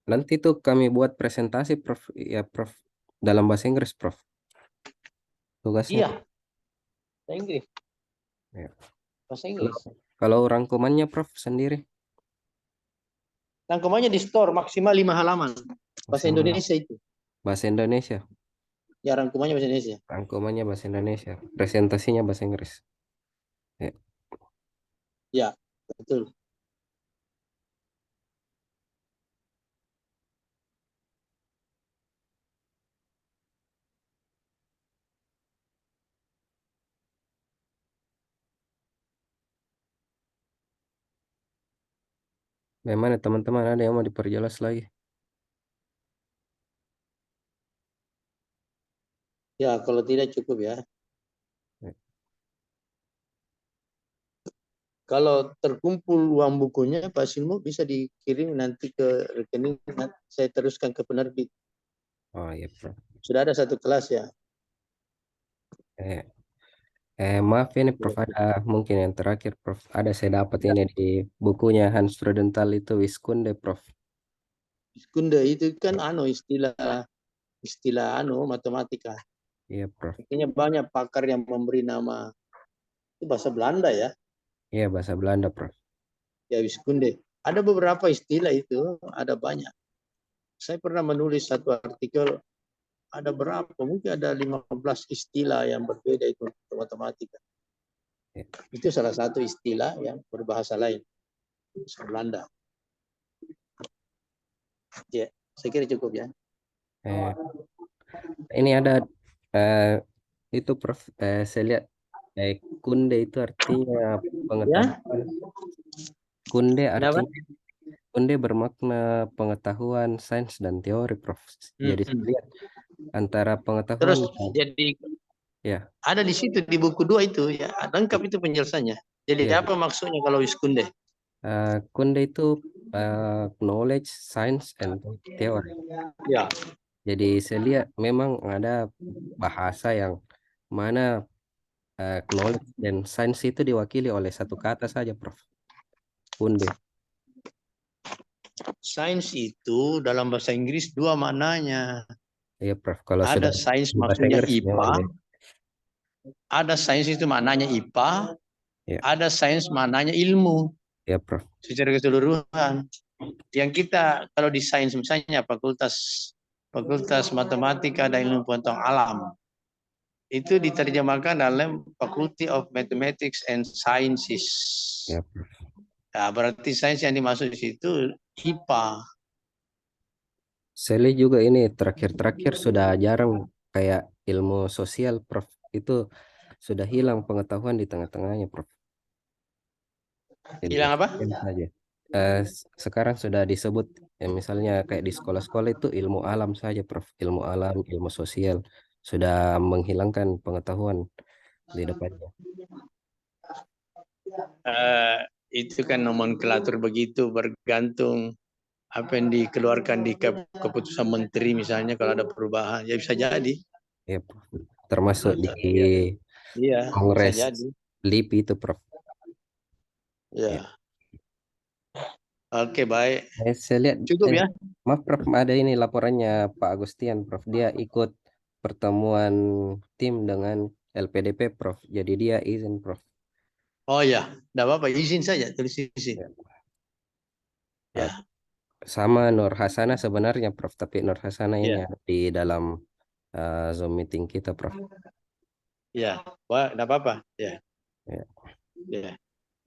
Nanti tuh kami buat presentasi, Prof. Ya, Prof. Dalam bahasa Inggris, Prof. Tugasnya. Iya. Bahasa Inggris. Ya. Bahasa Inggris. Kalau rangkumannya, Prof, sendiri. Rangkumannya di store maksimal 5 halaman. Bahasa Indonesia itu. Bahasa Indonesia. Ya, rangkumannya bahasa Indonesia. Rangkumannya bahasa Indonesia. Presentasinya bahasa Inggris. Ya. Ya, betul. Bagaimana teman-teman, ada yang mau diperjelas lagi? Ya, kalau tidak cukup ya. Ya. Kalau terkumpul uang bukunya, Pak Silmo bisa dikirim nanti ke rekening, nanti saya teruskan ke penerbit. Oh iya, Prof. Sudah ada satu kelas ya. Maaf ini Prof, ada mungkin yang terakhir Prof. Ada saya dapat ini di bukunya Hans Freudenthal itu Wiskunde Prof. Wiskunde itu kan istilah matematika. Iya Prof. Makanya banyak pakar yang memberi nama, itu bahasa Belanda ya. Iya bahasa Belanda Prof. Ya Wiskunde. Ada beberapa istilah itu, ada banyak. Saya pernah menulis satu artikel, ada berapa? Mungkin ada 15 istilah yang berbeda itu untuk matematika. Ya. Itu salah satu istilah yang berbahasa lain, bahasa Belanda. Ya, saya kira cukup ya. Ini ada itu Prof. Saya lihat kunde itu artinya pengetahuan. Kunde Kenapa? artinya kunde bermakna pengetahuan, sains dan teori Prof. Jadi saya lihat antara pengetahuan Terus jadi ya. ada di situ di buku 2 itu ya, lengkap itu penjelasannya. Jadi Ya. apa maksudnya kalau Wiskunde? Kunde itu knowledge, science, and theory. Ya. Jadi saya lihat memang ada bahasa yang mana knowledge dan science itu diwakili oleh satu kata saja, Prof. Kunde. Sains itu dalam bahasa Inggris dua maknanya. Iya, Prof. Kalau Ada sudah sains di bahasa maksudnya Inggris memang IPA. deh. Ada sains itu maknanya IPA. Ya. Ada sains maknanya ilmu. Ya, Prof. Secara keseluruhan. Yang kita kalau di sains misalnya fakultas matematika dan ilmu pengetahuan alam. Itu diterjemahkan dalam Faculty of Mathematics and Sciences. Ya, Prof. Nah, berarti sains yang dimaksud di situ IPA. Saya lihat juga ini terakhir-terakhir sudah jarang kayak ilmu sosial, Prof. Itu sudah hilang pengetahuan di tengah-tengahnya, Prof. Ilmu Hilang apa? sosial saja. Sekarang sudah disebut misalnya kayak di sekolah-sekolah itu ilmu alam saja, Prof. Ilmu alam, ilmu sosial sudah menghilangkan pengetahuan di depannya. Itu kan nomenklatur begitu, bergantung apa yang dikeluarkan di keputusan menteri misalnya kalau ada perubahan ya bisa jadi. Ya, Prof. Termasuk di Iya, bisa Kongres jadi. LIPI itu, Prof. Ya. Ya. Oke, baik. Saya lihat Cukup ya. Maaf Prof, ada ini laporannya Pak Agustian, Prof. Dia ikut pertemuan tim dengan LPDP, Prof. Jadi dia izin, Prof. Oh ya, tidak apa-apa, izin saja, tulis izin. Ya. Sama Nur Hasana sebenarnya, Prof. Tapi Nur Hasana ini Ya. ada di dalam Zoom meeting kita, Prof. Ya, wah, tidak apa-apa. Ya. Ya. Ya.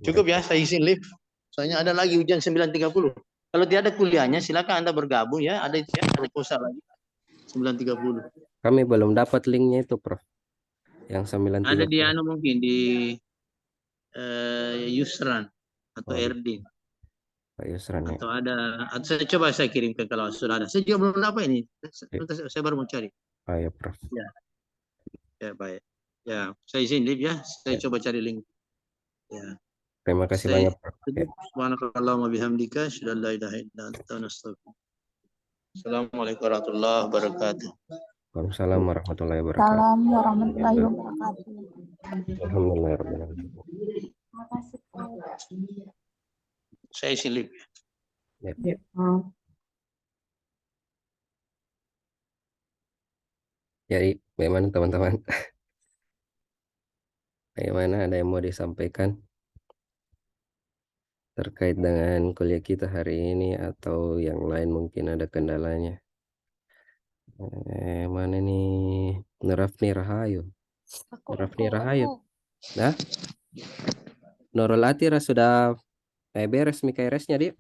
Cukup ya, saya izin live. Soalnya ada lagi ujian 9.30. Kalau tidak ada kuliahnya, silakan Anda bergabung ya. Ada itu ya, proposal lagi 9.30. Kami belum dapat linknya itu, Prof. Yang 9.30. Ada di mungkin di Yusran atau Erdin. Pak Yusran ya. Atau ada, saya kirimkan kalau sudah ada. Saya juga belum dapat ini. Saya baru mau cari. Oh ya, Prof. Ya. Ya, baik. Ya, saya izin live ya. Saya coba cari link. Ya. Terima kasih banyak, Prof. Ya. Subhanakallahumma bihamdika, asyhadu an la ilaha illa anta, astaghfiruka. Assalamualaikum warahmatullahi wabarakatuh. Waalaikumsalam warahmatullahi wabarakatuh. Salam warahmatullahi wabarakatuh. Alhamdulillahirrahmanirrahim. Terima kasih, Prof. Saya izin live. Ya. Jadi, bagaimana teman-teman? Bagaimana, ada yang mau disampaikan terkait dengan kuliah kita hari ini atau yang lain mungkin ada kendalanya? Mana nih Nurafni Rahayu? Nurafni Rahayu. Nah, Nurul Atira sudah beres MKRS-nya dia?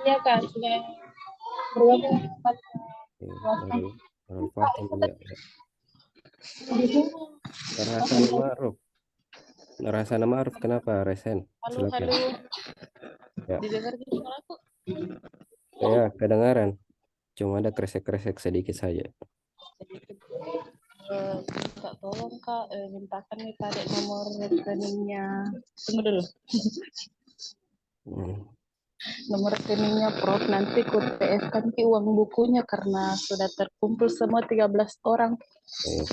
Iya Kak, sudah berapa? Nurul Fatim juga. Nurhasana Ma'ruf kenapa resen? Silakan. Ya. Didengar suara aku? Ya, kedengaran. Cuma ada kresek-kresek sedikit saja. Kak, tolong Kak, mintakan nih Kak nomor rekeningnya. Tunggu dulu. Hmm. Nomor rekeningnya Prof, nanti ku TF-kan ke uang bukunya karena sudah terkumpul semua 13 orang.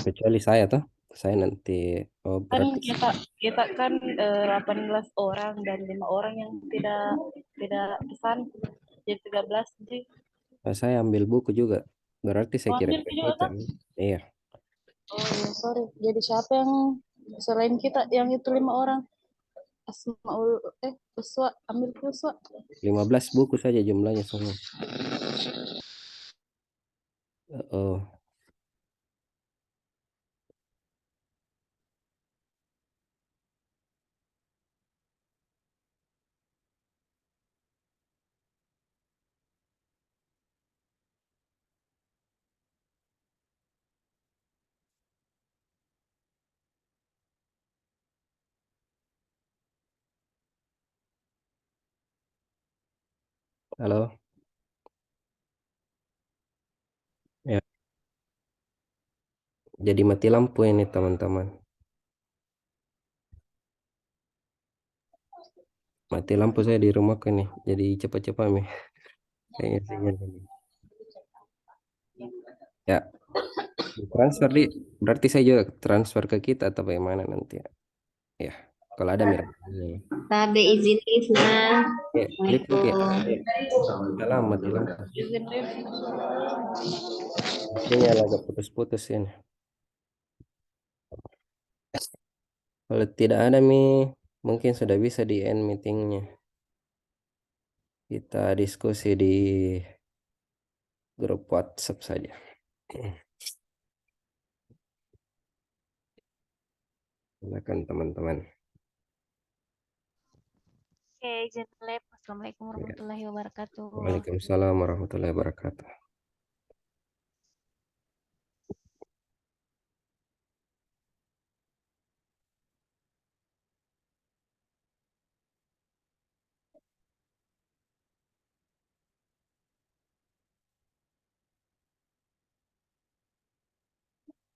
Kecuali saya tuh, saya nanti Kan berarti kita kan 18 orang dan 5 orang yang tidak pesan. Jadi 13 sih. saya ambil buku juga. Berarti saya Oh, kirim ambil ke juga kita. Kak? Iya, Oh iya, sorry. Jadi siapa yang selain kita yang itu 5 orang? Asmaul, Uswa, ambil ke Uswa. 15 buku saja jumlahnya semua. Oh, halo. Ya, jadi mati lampu ini teman-teman. Mati lampu saya di rumahku nih. Jadi cepat-cepat nih. Kayaknya sinyal ini. Ya, transfer di berarti saya juga transfer ke kita atau bagaimana nanti ya. Ya, kalau ada mirip. Tadi izin Isna. Ya, lift ya. Assalamualaikum. Salam mati lampu. Izin lift. Sinyal agak putus-putus ini. Kalau tidak ada mungkin sudah bisa di end meetingnya. Kita diskusi di grup WhatsApp saja. Silakan teman-teman. Oke, izin live. Assalamualaikum warahmatullahi wabarakatuh. Waalaikumsalam warahmatullahi wabarakatuh.